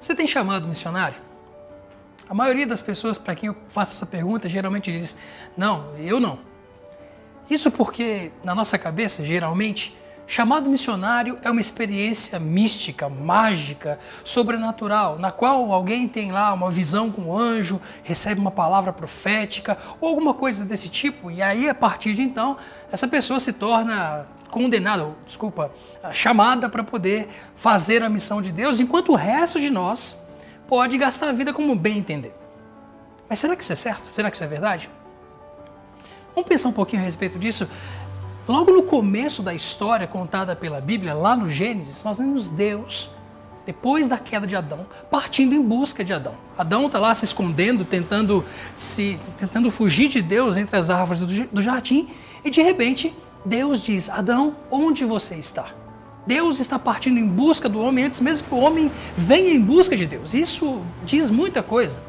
Você tem chamado missionário? A maioria das pessoas para quem eu faço essa pergunta geralmente diz, não, eu não. Isso porque, na nossa cabeça, geralmente, chamado missionário é uma experiência mística, mágica, sobrenatural, na qual alguém tem lá uma visão com um anjo, recebe uma palavra profética ou alguma coisa desse tipo, e aí, a partir de então, essa pessoa se torna chamada para poder fazer a missão de Deus, enquanto o resto de nós pode gastar a vida como bem entender. Mas será que isso é certo? Será que isso é verdade? Vamos pensar um pouquinho a respeito disso. Logo no começo da história contada pela Bíblia, lá no Gênesis, nós vemos Deus, depois da queda de Adão, partindo em busca de Adão. Adão está lá se escondendo, tentando fugir de Deus entre as árvores do jardim, e de repente Deus diz, Adão, onde você está? Deus está partindo em busca do homem antes mesmo que o homem venha em busca de Deus. Isso diz muita coisa.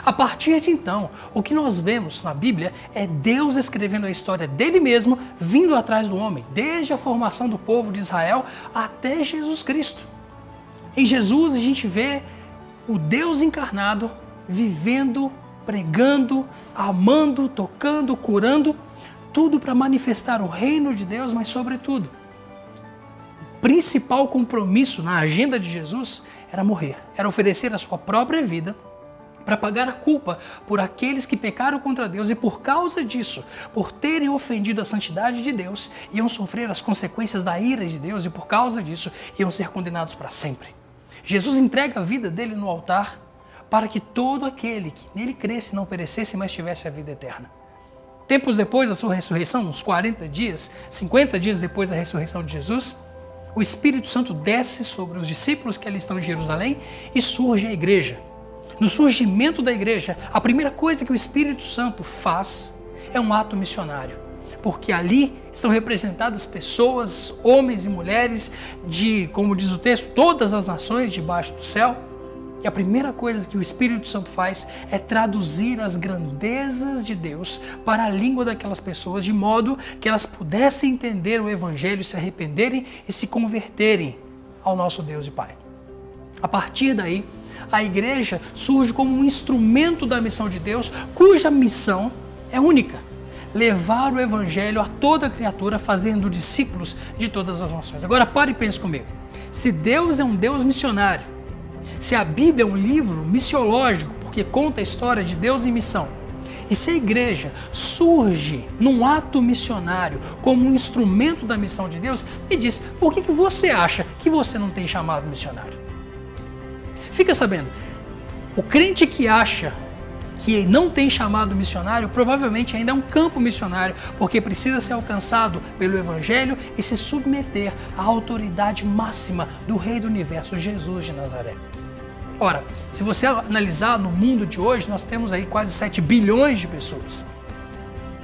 A partir de então, o que nós vemos na Bíblia é Deus escrevendo a história dele mesmo, vindo atrás do homem, desde a formação do povo de Israel até Jesus Cristo. Em Jesus a gente vê o Deus encarnado, vivendo, pregando, amando, tocando, curando, tudo para manifestar o reino de Deus, mas sobretudo, o principal compromisso na agenda de Jesus era morrer, era oferecer a sua própria vida para pagar a culpa por aqueles que pecaram contra Deus e por causa disso, por terem ofendido a santidade de Deus, iam sofrer as consequências da ira de Deus e por causa disso iam ser condenados para sempre. Jesus entrega a vida dele no altar para que todo aquele que nele cresce não perecesse, mas tivesse a vida eterna. Tempos depois da sua ressurreição, uns 40 dias, 50 dias depois da ressurreição de Jesus, o Espírito Santo desce sobre os discípulos que ali estão em Jerusalém e surge a igreja. No surgimento da igreja, a primeira coisa que o Espírito Santo faz é um ato missionário, porque ali estão representadas pessoas, homens e mulheres de, como diz o texto, todas as nações debaixo do céu. E a primeira coisa que o Espírito Santo faz é traduzir as grandezas de Deus para a língua daquelas pessoas, de modo que elas pudessem entender o Evangelho, se arrependerem e se converterem ao nosso Deus e Pai. A partir daí, a igreja surge como um instrumento da missão de Deus, cuja missão é única: levar o Evangelho a toda criatura, fazendo discípulos de todas as nações. Agora pare e pense comigo. Se Deus é um Deus missionário, se a Bíblia é um livro missiológico, porque conta a história de Deus em missão, e se a igreja surge num ato missionário como um instrumento da missão de Deus, me diz, por que você acha que você não tem chamado missionário? Fica sabendo, o crente que acha que não tem chamado missionário, provavelmente ainda é um campo missionário, porque precisa ser alcançado pelo Evangelho e se submeter à autoridade máxima do Rei do Universo, Jesus de Nazaré. Ora, se você analisar no mundo de hoje, nós temos aí quase 7 bilhões de pessoas.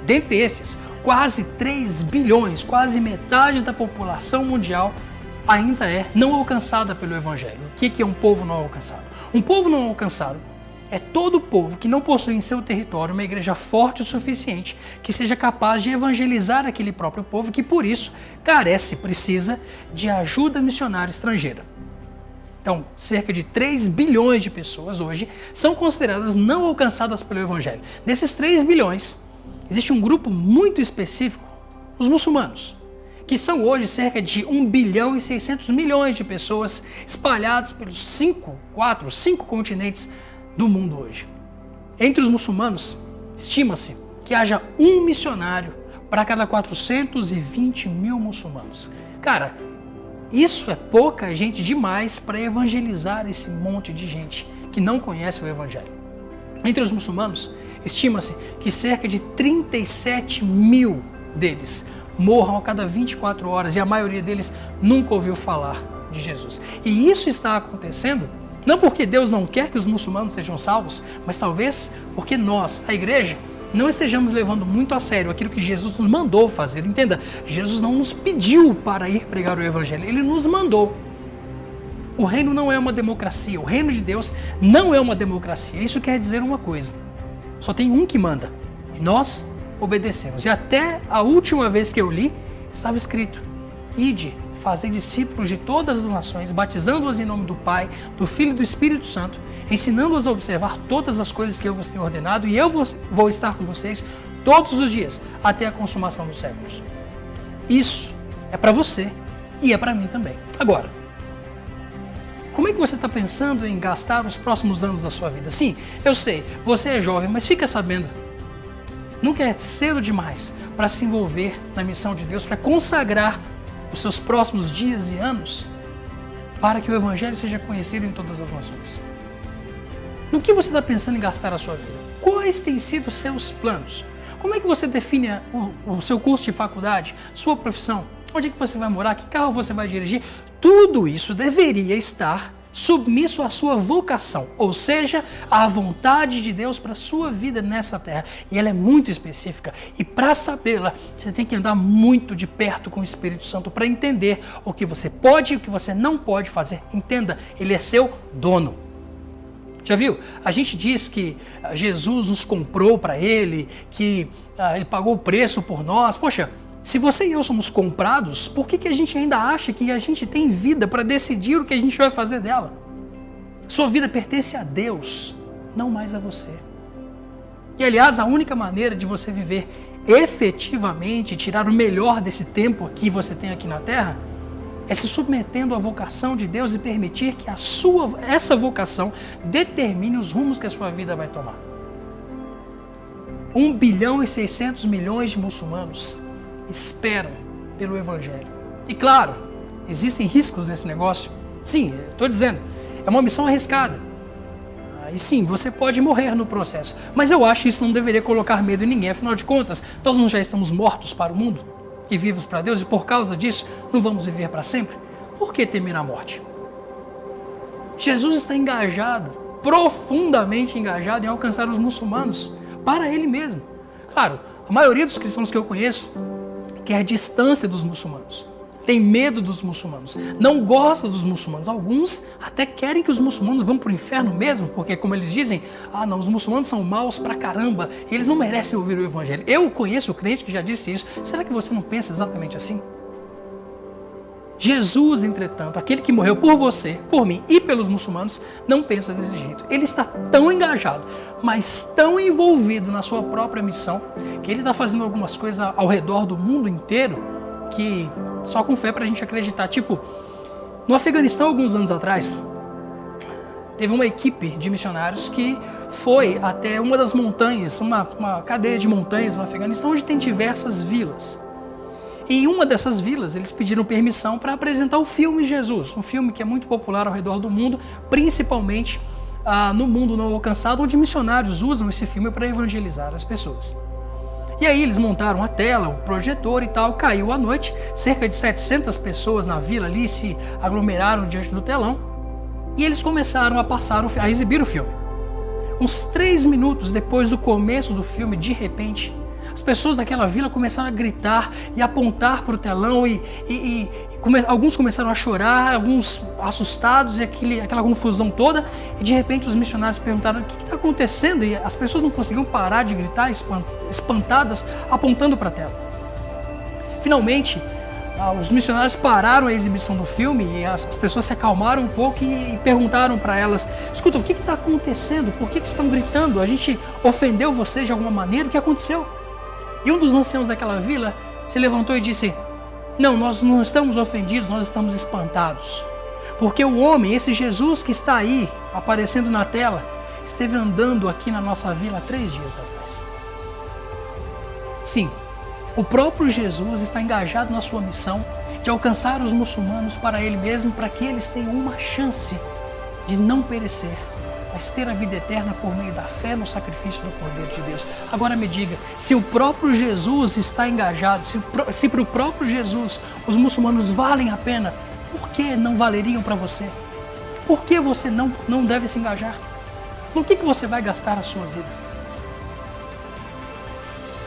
Dentre estes, quase 3 bilhões, quase metade da população mundial ainda é não alcançada pelo Evangelho. O que é um povo não alcançado? Um povo não alcançado é todo povo que não possui em seu território uma igreja forte o suficiente que seja capaz de evangelizar aquele próprio povo que, por isso, precisa de ajuda missionária estrangeira. Então, cerca de 3 bilhões de pessoas hoje são consideradas não alcançadas pelo Evangelho. Desses 3 bilhões, existe um grupo muito específico, os muçulmanos, que são hoje cerca de 1 bilhão e 600 milhões de pessoas espalhadas pelos 5 continentes do mundo hoje. Entre os muçulmanos, estima-se que haja um missionário para cada 420 mil muçulmanos. Isso é pouca gente demais para evangelizar esse monte de gente que não conhece o Evangelho. Entre os muçulmanos, estima-se que cerca de 37 mil deles morram a cada 24 horas e a maioria deles nunca ouviu falar de Jesus. E isso está acontecendo não porque Deus não quer que os muçulmanos sejam salvos, mas talvez porque nós, a igreja, não estejamos levando muito a sério aquilo que Jesus nos mandou fazer. Entenda, Jesus não nos pediu para ir pregar o Evangelho, Ele nos mandou. O reino não é uma democracia, o reino de Deus não é uma democracia. Isso quer dizer uma coisa: só tem um que manda e nós obedecemos. E até a última vez que eu li, estava escrito: ide, fazer discípulos de todas as nações, batizando-os em nome do Pai, do Filho e do Espírito Santo, ensinando-os a observar todas as coisas que eu vos tenho ordenado, e eu vou estar com vocês todos os dias, até a consumação dos séculos. Isso é para você e é para mim também. Agora, como é que você está pensando em gastar os próximos anos da sua vida? Sim, eu sei, você é jovem, mas fica sabendo, nunca é cedo demais para se envolver na missão de Deus, para consagrar os seus próximos dias e anos para que o Evangelho seja conhecido em todas as nações. No que você está pensando em gastar a sua vida? Quais têm sido os seus planos? Como é que você define o seu curso de faculdade, sua profissão? Onde é que você vai morar? Que carro você vai dirigir? Tudo isso deveria estar submisso à sua vocação, ou seja, à vontade de Deus para a sua vida nessa terra. E ela é muito específica. E para sabê-la, você tem que andar muito de perto com o Espírito Santo para entender o que você pode e o que você não pode fazer. Entenda, ele é seu dono. Já viu? A gente diz que Jesus nos comprou para ele, que ele pagou o preço por nós. Poxa, se você e eu somos comprados, por que a gente ainda acha que a gente tem vida para decidir o que a gente vai fazer dela? Sua vida pertence a Deus, não mais a você. E aliás, a única maneira de você viver efetivamente, tirar o melhor desse tempo que você tem aqui na Terra, é se submetendo à vocação de Deus e permitir que essa vocação determine os rumos que a sua vida vai tomar. 1 bilhão e 600 milhões de muçulmanos esperam pelo Evangelho. E claro, existem riscos nesse negócio. Sim, estou dizendo, é uma missão arriscada. E sim, você pode morrer no processo. Mas eu acho que isso não deveria colocar medo em ninguém. Afinal de contas, nós não já estamos mortos para o mundo e vivos para Deus, e por causa disso não vamos viver para sempre? Por que temer a morte? Jesus está engajado, profundamente engajado em alcançar os muçulmanos para Ele mesmo. Claro, a maioria dos cristãos que eu conheço quer distância dos muçulmanos, tem medo dos muçulmanos, não gosta dos muçulmanos. Alguns até querem que os muçulmanos vão para o inferno mesmo, porque como eles dizem, não, os muçulmanos são maus pra caramba, e eles não merecem ouvir o Evangelho. Eu conheço o crente que já disse isso. Será que você não pensa exatamente assim? Jesus, entretanto, aquele que morreu por você, por mim e pelos muçulmanos, não pensa desse jeito. Ele está tão engajado, mas tão envolvido na sua própria missão, que ele está fazendo algumas coisas ao redor do mundo inteiro, que só com fé para a gente acreditar. Tipo, no Afeganistão, alguns anos atrás, teve uma equipe de missionários que foi até uma das montanhas, uma cadeia de montanhas no Afeganistão, onde tem diversas vilas. E em uma dessas vilas, eles pediram permissão para apresentar o filme Jesus, um filme que é muito popular ao redor do mundo, principalmente no mundo não alcançado, onde missionários usam esse filme para evangelizar as pessoas. E aí eles montaram a tela, o projetor e tal, caiu à noite, cerca de 700 pessoas na vila ali se aglomeraram diante do telão, e eles começaram a exibir o filme. Uns 3 minutos depois do começo do filme, de repente, as pessoas daquela vila começaram a gritar e apontar para o telão alguns começaram a chorar, alguns assustados e aquela confusão toda. E de repente os missionários perguntaram: o que está acontecendo? E as pessoas não conseguiam parar de gritar, espantadas, apontando para a tela. Finalmente, os missionários pararam a exibição do filme e as pessoas se acalmaram um pouco e perguntaram para elas: escuta, o que está acontecendo? Por que estão gritando? A gente ofendeu vocês de alguma maneira? O que aconteceu? E um dos anciãos daquela vila se levantou e disse: não, nós não estamos ofendidos, nós estamos espantados. Porque o homem, esse Jesus que está aí, aparecendo na tela, esteve andando aqui na nossa vila há 3 dias atrás. Sim, o próprio Jesus está engajado na sua missão de alcançar os muçulmanos para Ele mesmo, para que eles tenham uma chance de não perecer, mas ter a vida eterna por meio da fé no sacrifício do Cordeiro de Deus. Agora me diga, se o próprio Jesus está engajado, se para o próprio Jesus os muçulmanos valem a pena, por que não valeriam para você? Por que você não deve se engajar? No que você vai gastar a sua vida?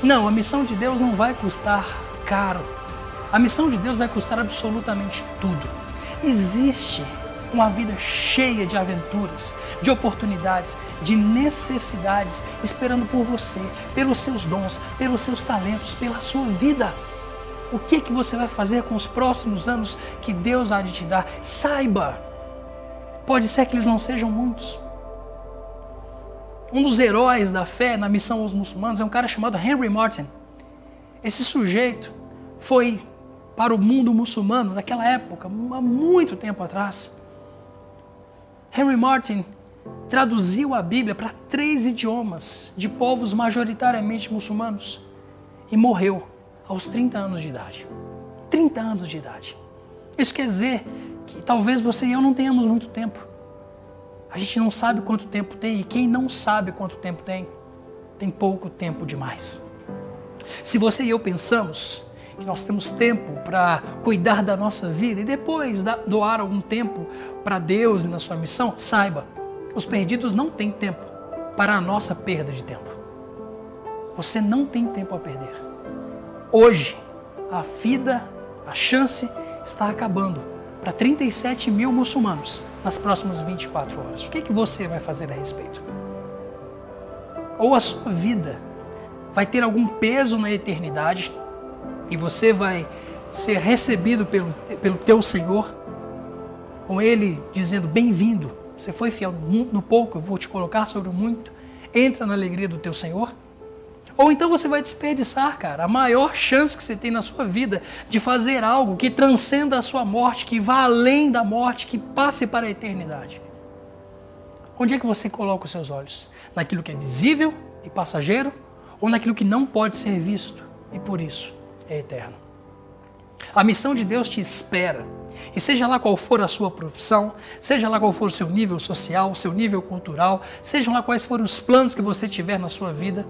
Não, a missão de Deus não vai custar caro. A missão de Deus vai custar absolutamente tudo. Existe uma vida cheia de aventuras, de oportunidades, de necessidades, esperando por você, pelos seus dons, pelos seus talentos, pela sua vida. O que que você vai fazer com os próximos anos que Deus há de te dar? Saiba, pode ser que eles não sejam muitos. Um dos heróis da fé na missão aos muçulmanos é um cara chamado Henry Martyn. Esse sujeito foi para o mundo muçulmano naquela época, há muito tempo atrás. Henry Martyn traduziu a Bíblia para 3 idiomas de povos majoritariamente muçulmanos e morreu aos 30 anos de idade. 30 anos de idade. Isso quer dizer que talvez você e eu não tenhamos muito tempo. A gente não sabe quanto tempo tem, e quem não sabe quanto tempo tem pouco tempo demais. Se você e eu pensamos que nós temos tempo para cuidar da nossa vida e depois doar algum tempo para Deus e na sua missão, saiba, os perdidos não têm tempo para a nossa perda de tempo. Você não tem tempo a perder. Hoje, a vida, a chance está acabando para 37 mil muçulmanos nas próximas 24 horas. O que que você vai fazer a respeito? Ou a sua vida vai ter algum peso na eternidade e você vai ser recebido pelo teu Senhor, com Ele dizendo, bem-vindo, você foi fiel no pouco, eu vou te colocar sobre o muito, entra na alegria do teu Senhor. Ou então você vai desperdiçar, cara, a maior chance que você tem na sua vida de fazer algo que transcenda a sua morte, que vá além da morte, que passe para a eternidade. Onde é que você coloca os seus olhos? Naquilo que é visível e passageiro ou naquilo que não pode ser visto e por isso é eterno? A missão de Deus te espera. E seja lá qual for a sua profissão, seja lá qual for o seu nível social, o seu nível cultural, sejam lá quais forem os planos que você tiver na sua vida,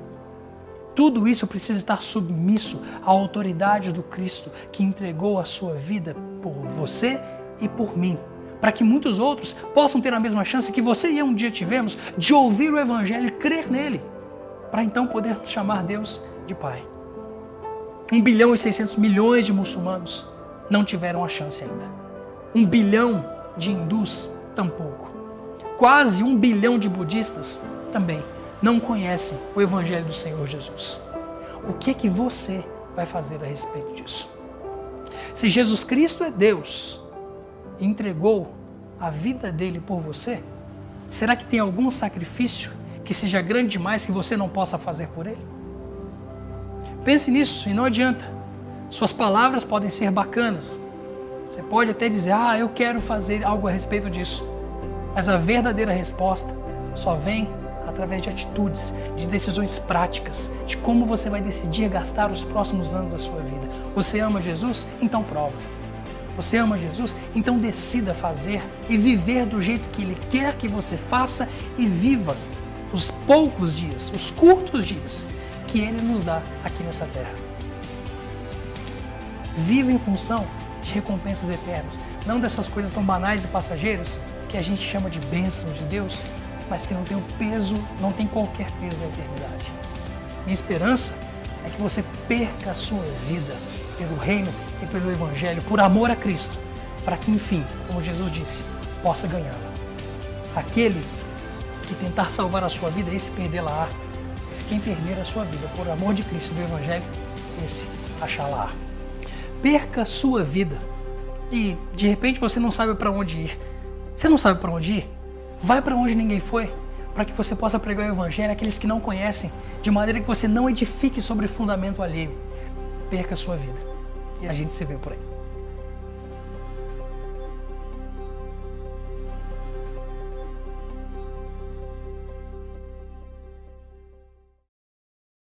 tudo isso precisa estar submisso à autoridade do Cristo que entregou a sua vida por você e por mim, para que muitos outros possam ter a mesma chance que você e eu um dia tivemos de ouvir o Evangelho e crer nele, para então poder chamar Deus de Pai. 1 bilhão e 600 milhões de muçulmanos não tiveram a chance ainda. 1 bilhão de hindus tampouco. Quase 1 bilhão de budistas também não conhecem o Evangelho do Senhor Jesus. O que que você vai fazer a respeito disso? Se Jesus Cristo é Deus e entregou a vida dele por você, será que tem algum sacrifício que seja grande demais que você não possa fazer por ele? Pense nisso e não adianta. Suas palavras podem ser bacanas. Você pode até dizer, eu quero fazer algo a respeito disso. Mas a verdadeira resposta só vem através de atitudes, de decisões práticas, de como você vai decidir gastar os próximos anos da sua vida. Você ama Jesus? Então prova. Você ama Jesus? Então decida fazer e viver do jeito que Ele quer que você faça e viva os poucos dias, os curtos dias que Ele nos dá aqui nessa terra. Viva em função de recompensas eternas, não dessas coisas tão banais e passageiras que a gente chama de bênçãos de Deus, mas que não tem o peso, não tem qualquer peso na eternidade. Minha esperança é que você perca a sua vida pelo reino e pelo Evangelho, por amor a Cristo, para que, enfim, como Jesus disse, possa ganhá-la. Aquele que tentar salvar a sua vida, esse perdê-la-á. Mas quem perder a sua vida por amor de Cristo e do Evangelho, esse achá-la-á. Perca a sua vida e, de repente, você não sabe para onde ir. Você não sabe para onde ir? Vai para onde ninguém foi, para que você possa pregar o Evangelho àqueles que não conhecem, de maneira que você não edifique sobre fundamento alheio. Perca a sua vida. E a gente se vê por aí.